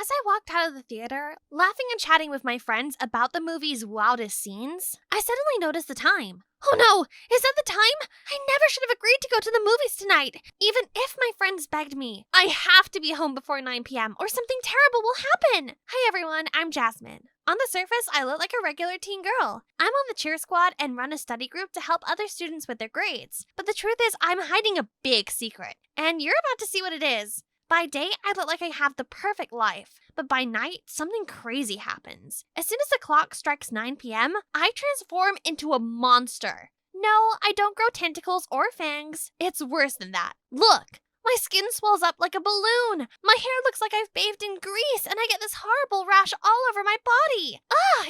As I walked out of the theater, laughing and chatting with my friends about the movie's wildest scenes, I suddenly noticed the time. Oh no, is that the time? I never should have agreed to go to the movies tonight, even if my friends begged me. I have to be home before 9 p.m. or something terrible will happen. Hi everyone, I'm Jasmine. On the surface, I look like a regular teen girl. I'm on the cheer squad and run a study group to help other students with their grades. But the truth is, I'm hiding a big secret, and you're about to see what it is. By day, I look like I have the perfect life, but by night, something crazy happens. As soon as the clock strikes 9 p.m., I transform into a monster. No, I don't grow tentacles or fangs. It's worse than that. Look! My skin swells up like a balloon. My hair looks like I've bathed in grease, and I get this horrible rash all over my body.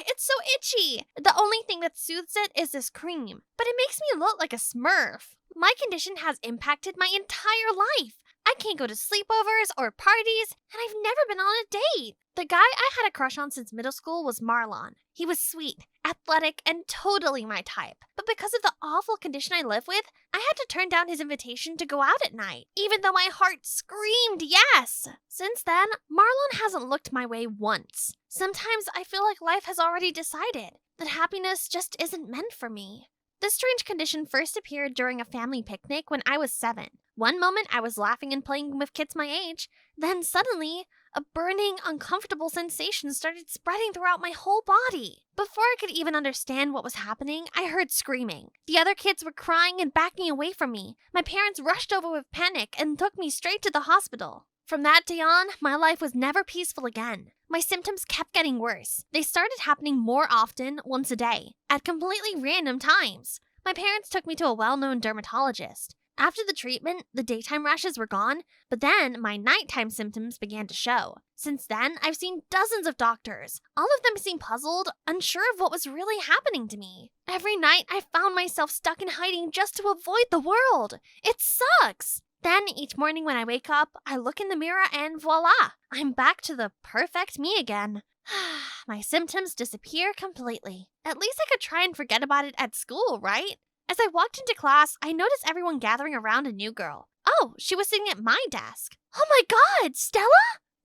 It's so itchy. The only thing that soothes it is this cream, but it makes me look like a smurf. My condition has impacted my entire life. I can't go to sleepovers or parties, and I've never been on a date. The guy I had a crush on since middle school was Marlon. He was sweet, athletic, and totally my type. But because of the awful condition I live with, I had to turn down his invitation to go out at night, even though my heart screamed yes. Since then, Marlon hasn't looked my way once. Sometimes I feel like life has already decided that happiness just isn't meant for me. This strange condition first appeared during a family picnic when I was 7. One moment I was laughing and playing with kids my age, then suddenly, a burning, uncomfortable sensation started spreading throughout my whole body. Before I could even understand what was happening, I heard screaming. The other kids were crying and backing away from me. My parents rushed over with panic and took me straight to the hospital. From that day on, my life was never peaceful again. My symptoms kept getting worse. They started happening more often, once a day, at completely random times. My parents took me to a well-known dermatologist. After the treatment, the daytime rashes were gone, but then my nighttime symptoms began to show. Since then, I've seen dozens of doctors. All of them seemed puzzled, unsure of what was really happening to me. Every night, I found myself stuck in hiding just to avoid the world. It sucks! Then, each morning when I wake up, I look in the mirror and voila! I'm back to the perfect me again. My symptoms disappear completely. At least I could try and forget about it at school, right? As I walked into class, I noticed everyone gathering around a new girl. Oh, she was sitting at my desk. Oh my god, Stella?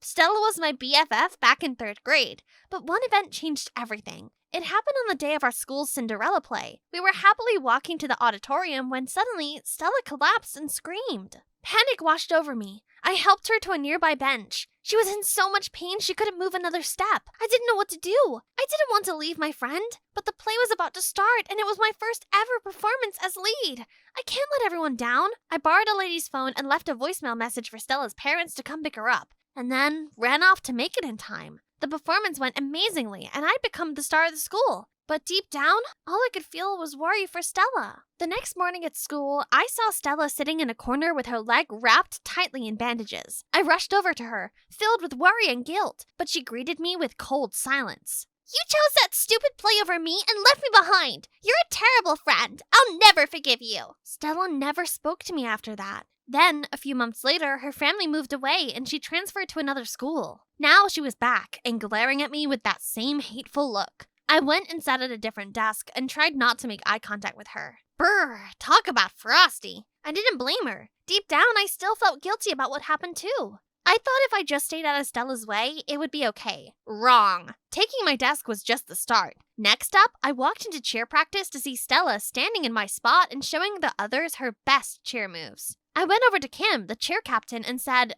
Stella was my BFF back in 3rd grade, but one event changed everything. It happened on the day of our school's Cinderella play. We were happily walking to the auditorium when suddenly Stella collapsed and screamed. Panic washed over me. I helped her to a nearby bench. She was in so much pain she couldn't move another step. I didn't know what to do. I didn't want to leave my friend, but the play was about to start and it was my first ever performance as lead. I can't let everyone down. I borrowed a lady's phone and left a voicemail message for Stella's parents to come pick her up, and then ran off to make it in time. The performance went amazingly and I'd become the star of the school. But deep down, all I could feel was worry for Stella. The next morning at school, I saw Stella sitting in a corner with her leg wrapped tightly in bandages. I rushed over to her, filled with worry and guilt, but she greeted me with cold silence. You chose that stupid play over me and left me behind. You're a terrible friend. I'll never forgive you. Stella never spoke to me after that. Then, a few months later, her family moved away and she transferred to another school. Now she was back and glaring at me with that same hateful look. I went and sat at a different desk and tried not to make eye contact with her. Brr, talk about frosty. I didn't blame her. Deep down, I still felt guilty about what happened too. I thought if I just stayed out of Stella's way, it would be okay. Wrong. Taking my desk was just the start. Next up, I walked into cheer practice to see Stella standing in my spot and showing the others her best cheer moves. I went over to Kim, the cheer captain, and said,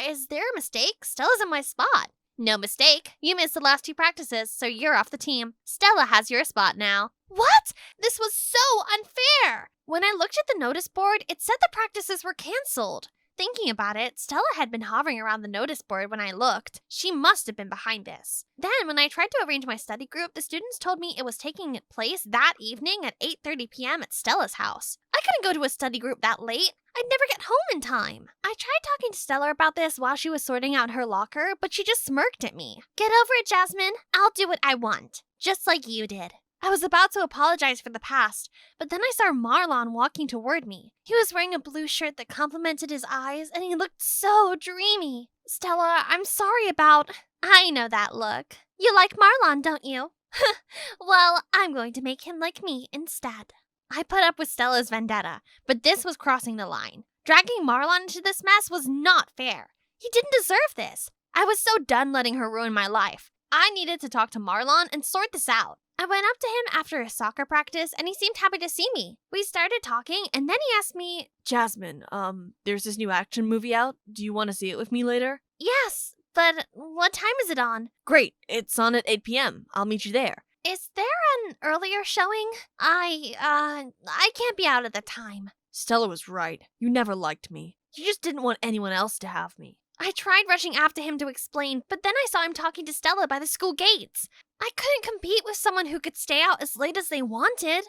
is there a mistake? Stella's in my spot. No mistake. You missed the last 2 practices, so you're off the team. Stella has your spot now. What? This was so unfair! When I looked at the notice board, it said the practices were canceled. Thinking about it, Stella had been hovering around the notice board when I looked. She must have been behind this. Then, when I tried to arrange my study group, the students told me it was taking place that evening at 8:30 p.m. at Stella's house. I couldn't go to a study group that late. I'd never get home in time. I tried talking to Stella about this while she was sorting out her locker, but she just smirked at me. Get over it, Jasmine. I'll do what I want. Just like you did. I was about to apologize for the past, but then I saw Marlon walking toward me. He was wearing a blue shirt that complemented his eyes, and he looked so dreamy. Stella, I'm sorry about... I know that look. You like Marlon, don't you? Well, I'm going to make him like me instead. I put up with Stella's vendetta, but this was crossing the line. Dragging Marlon into this mess was not fair. He didn't deserve this. I was so done letting her ruin my life. I needed to talk to Marlon and sort this out. I went up to him after a soccer practice and he seemed happy to see me. We started talking and then he asked me, Jasmine, there's this new action movie out. Do you want to see it with me later? Yes, but what time is it on? Great, it's on at 8 p.m. I'll meet you there. Is there an earlier showing? I can't be out at the time. Stella was right. You never liked me. You just didn't want anyone else to have me. I tried rushing after him to explain, but then I saw him talking to Stella by the school gates. I couldn't compete with someone who could stay out as late as they wanted.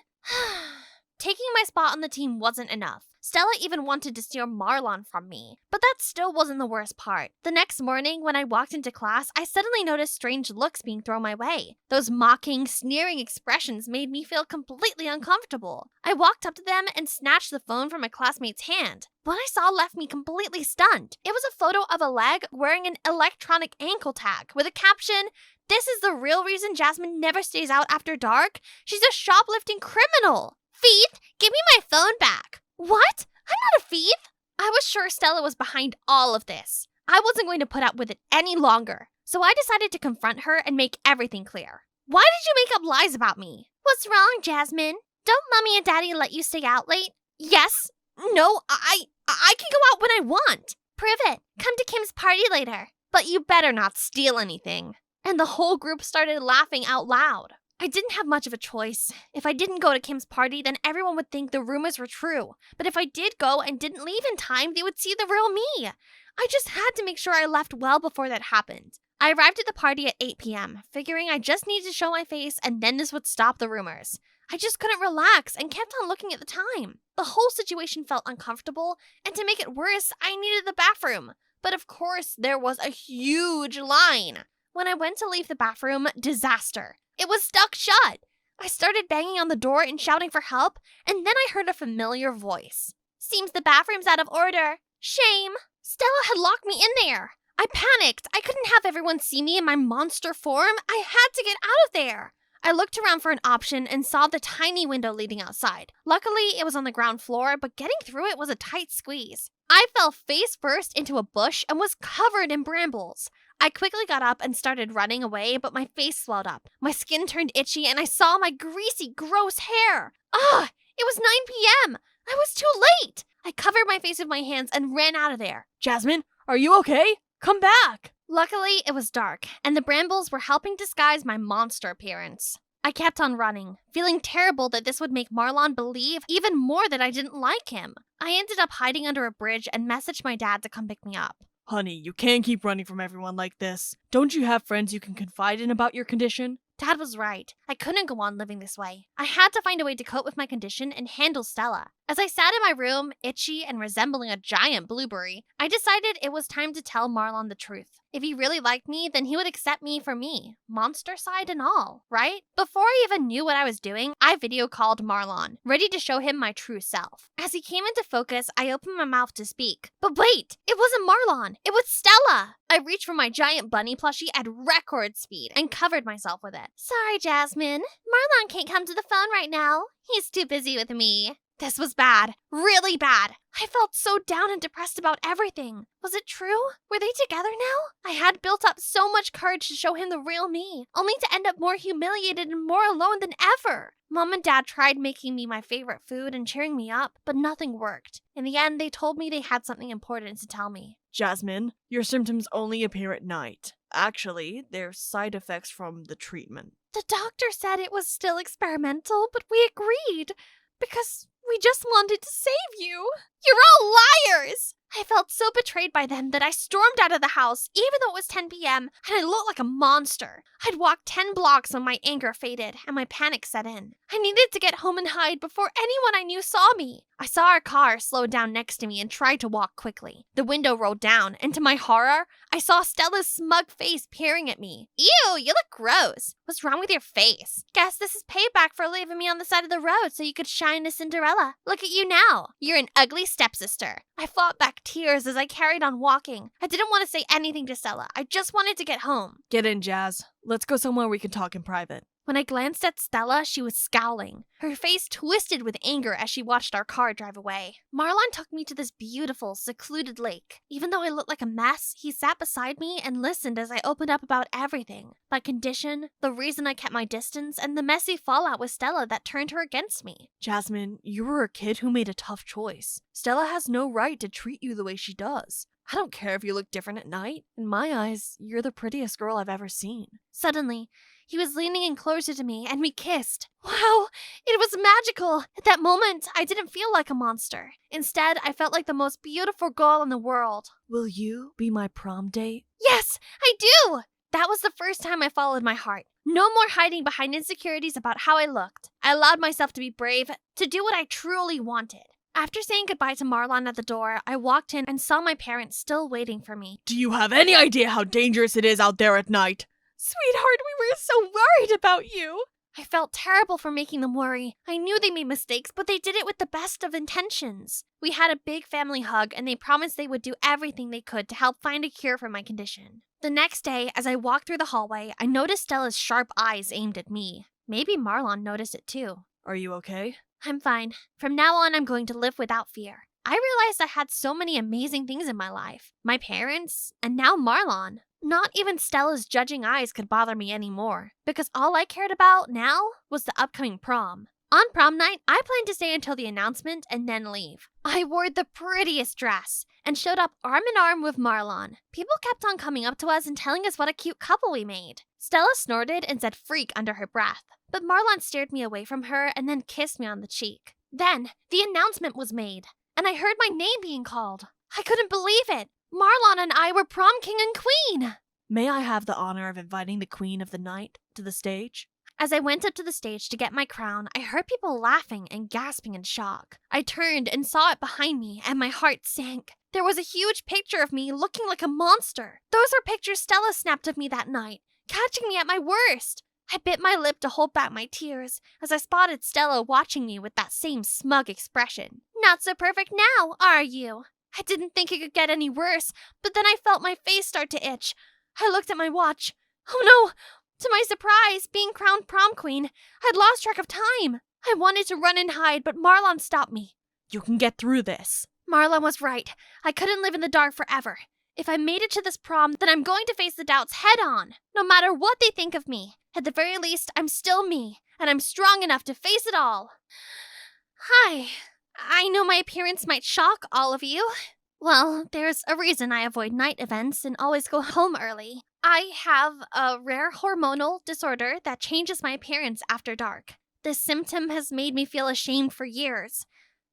Taking my spot on the team wasn't enough. Stella even wanted to steal Marlon from me, but that still wasn't the worst part. The next morning, when I walked into class, I suddenly noticed strange looks being thrown my way. Those mocking, sneering expressions made me feel completely uncomfortable. I walked up to them and snatched the phone from my classmate's hand. What I saw left me completely stunned. It was a photo of a leg wearing an electronic ankle tag with a caption, "This is the real reason Jasmine never stays out after dark. She's a shoplifting criminal. Faith, give me my phone back." What? I'm not a thief. I was sure Stella was behind all of this. I wasn't going to put up with it any longer, so I decided to confront her and make everything clear. Why did you make up lies about me? What's wrong, Jasmine? Don't Mommy and Daddy let you stay out late? Yes. No, I can go out when I want. Prove it. Come to Kim's party later. But you better not steal anything. And the whole group started laughing out loud. I didn't have much of a choice. If I didn't go to Kim's party, then everyone would think the rumors were true. But if I did go and didn't leave in time, they would see the real me. I just had to make sure I left well before that happened. I arrived at the party at 8 p.m., figuring I just needed to show my face and then this would stop the rumors. I just couldn't relax and kept on looking at the time. The whole situation felt uncomfortable, and to make it worse, I needed the bathroom. But of course, there was a huge line. When I went to leave the bathroom, disaster. It was stuck shut. I started banging on the door and shouting for help, and then I heard a familiar voice. Seems the bathroom's out of order. Shame. Stella had locked me in there. I panicked. I couldn't have everyone see me in my monster form. I had to get out of there. I looked around for an option and saw the tiny window leading outside. Luckily, it was on the ground floor, but getting through it was a tight squeeze. I fell face first into a bush and was covered in brambles. I quickly got up and started running away, but my face swelled up. My skin turned itchy and I saw my greasy, gross hair. Ugh! It was 9 p.m. I was too late. I covered my face with my hands and ran out of there. Jasmine, are you okay? Come back! Luckily, it was dark, and the brambles were helping disguise my monster appearance. I kept on running, feeling terrible that this would make Marlon believe even more that I didn't like him. I ended up hiding under a bridge and messaged my dad to come pick me up. Honey, you can't keep running from everyone like this. Don't you have friends you can confide in about your condition? Dad was right. I couldn't go on living this way. I had to find a way to cope with my condition and handle Stella. As I sat in my room, itchy and resembling a giant blueberry, I decided it was time to tell Marlon the truth. If he really liked me, then he would accept me for me, monster side and all, right? Before I even knew what I was doing, I video called Marlon, ready to show him my true self. As he came into focus, I opened my mouth to speak. But wait, it wasn't Marlon, it was Stella! I reached for my giant bunny plushie at record speed and covered myself with it. Sorry, Jasmine. Marlon can't come to the phone right now. He's too busy with me. This was bad. Really bad. I felt so down and depressed about everything. Was it true? Were they together now? I had built up so much courage to show him the real me, only to end up more humiliated and more alone than ever. Mom and Dad tried making me my favorite food and cheering me up, but nothing worked. In the end, they told me they had something important to tell me. Jasmine, your symptoms only appear at night. Actually, they're side effects from the treatment. The doctor said it was still experimental, but we agreed. Because we just wanted to save you. You're all liars! I felt so betrayed by them that I stormed out of the house, even though it was 10 p.m., and I looked like a monster. I'd walked 10 blocks when my anger faded and my panic set in. I needed to get home and hide before anyone I knew saw me. I saw our car slow down next to me and tried to walk quickly. The window rolled down, and to my horror, I saw Stella's smug face peering at me. Ew, you look gross. What's wrong with your face? Guess this is payback for leaving me on the side of the road so you could shine a Cinderella. Look at you now. You're an ugly stepsister. I fought back tears as I carried on walking. I didn't want to say anything to Stella. I just wanted to get home. Get in, Jazz. Let's go somewhere we can talk in private. When I glanced at Stella, she was scowling. Her face twisted with anger as she watched our car drive away. Marlon took me to this beautiful, secluded lake. Even though I looked like a mess, he sat beside me and listened as I opened up about everything. My condition, the reason I kept my distance, and the messy fallout with Stella that turned her against me. Jasmine, you were a kid who made a tough choice. Stella has no right to treat you the way she does. I don't care if you look different at night. In my eyes, you're the prettiest girl I've ever seen. Suddenly, he was leaning in closer to me and we kissed. Wow, it was magical. At that moment, I didn't feel like a monster. Instead, I felt like the most beautiful girl in the world. Will you be my prom date? Yes, I do! That was the first time I followed my heart. No more hiding behind insecurities about how I looked. I allowed myself to be brave, to do what I truly wanted. After saying goodbye to Marlon at the door, I walked in and saw my parents still waiting for me. Do you have any idea how dangerous it is out there at night? Sweetheart, we were so worried about you. I felt terrible for making them worry. I knew they made mistakes, but they did it with the best of intentions. We had a big family hug, and they promised they would do everything they could to help find a cure for my condition. The next day, as I walked through the hallway, I noticed Stella's sharp eyes aimed at me. Maybe Marlon noticed it too. Are you okay? I'm fine. From now on, I'm going to live without fear. I realized I had so many amazing things in my life. My parents, and now Marlon. Not even Stella's judging eyes could bother me anymore, because all I cared about now was the upcoming prom. On prom night, I planned to stay until the announcement and then leave. I wore the prettiest dress and showed up arm in arm with Marlon. People kept on coming up to us and telling us what a cute couple we made. Stella snorted and said freak under her breath, but Marlon steered me away from her and then kissed me on the cheek. Then, the announcement was made, and I heard my name being called. I couldn't believe it. Marlon and I were prom king and queen! May I have the honor of inviting the queen of the night to the stage? As I went up to the stage to get my crown, I heard people laughing and gasping in shock. I turned and saw it behind me, and my heart sank. There was a huge picture of me looking like a monster. Those are pictures Stella snapped of me that night, catching me at my worst. I bit my lip to hold back my tears as I spotted Stella watching me with that same smug expression. Not so perfect now, are you? I didn't think it could get any worse, but then I felt my face start to itch. I looked at my watch. Oh no! To my surprise, being crowned prom queen, I'd lost track of time. I wanted to run and hide, but Marlon stopped me. You can get through this. Marlon was right. I couldn't live in the dark forever. If I made it to this prom, then I'm going to face the doubts head on, no matter what they think of me. At the very least, I'm still me, and I'm strong enough to face it all. Hi. I know my appearance might shock all of you. Well, there's a reason I avoid night events and always go home early. I have a rare hormonal disorder that changes my appearance after dark. This symptom has made me feel ashamed for years.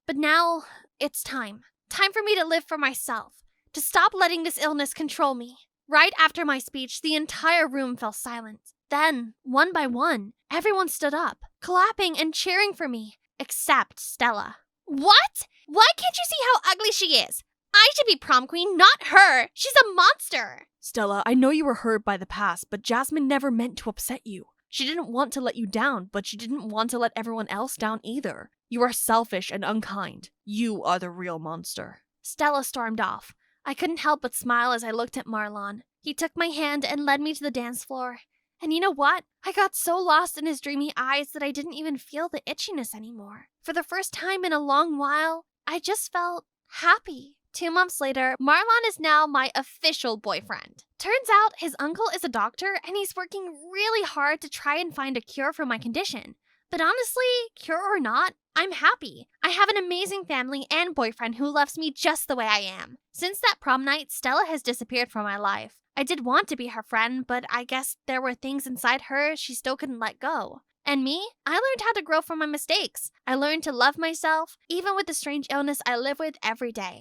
But now, it's time. Time for me to live for myself. To stop letting this illness control me. Right after my speech, the entire room fell silent. Then, one by one, everyone stood up, clapping and cheering for me, except Stella. What? Why can't you see how ugly she is? I should be prom queen, not her. She's a monster. Stella, I know you were hurt by the past, but Jasmine never meant to upset you. She didn't want to let you down, but she didn't want to let everyone else down either. You are selfish and unkind. You are the real monster. Stella stormed off. I couldn't help but smile as I looked at Marlon. He took my hand and led me to the dance floor. And you know what? I got so lost in his dreamy eyes that I didn't even feel the itchiness anymore. For the first time in a long while, I just felt happy. 2 months later, Marlon is now my official boyfriend. Turns out his uncle is a doctor and he's working really hard to try and find a cure for my condition. But honestly, cure or not, I'm happy. I have an amazing family and boyfriend who loves me just the way I am. Since that prom night, Stella has disappeared from my life. I did want to be her friend, but I guess there were things inside her she still couldn't let go. And me? I learned how to grow from my mistakes. I learned to love myself, even with the strange illness I live with every day.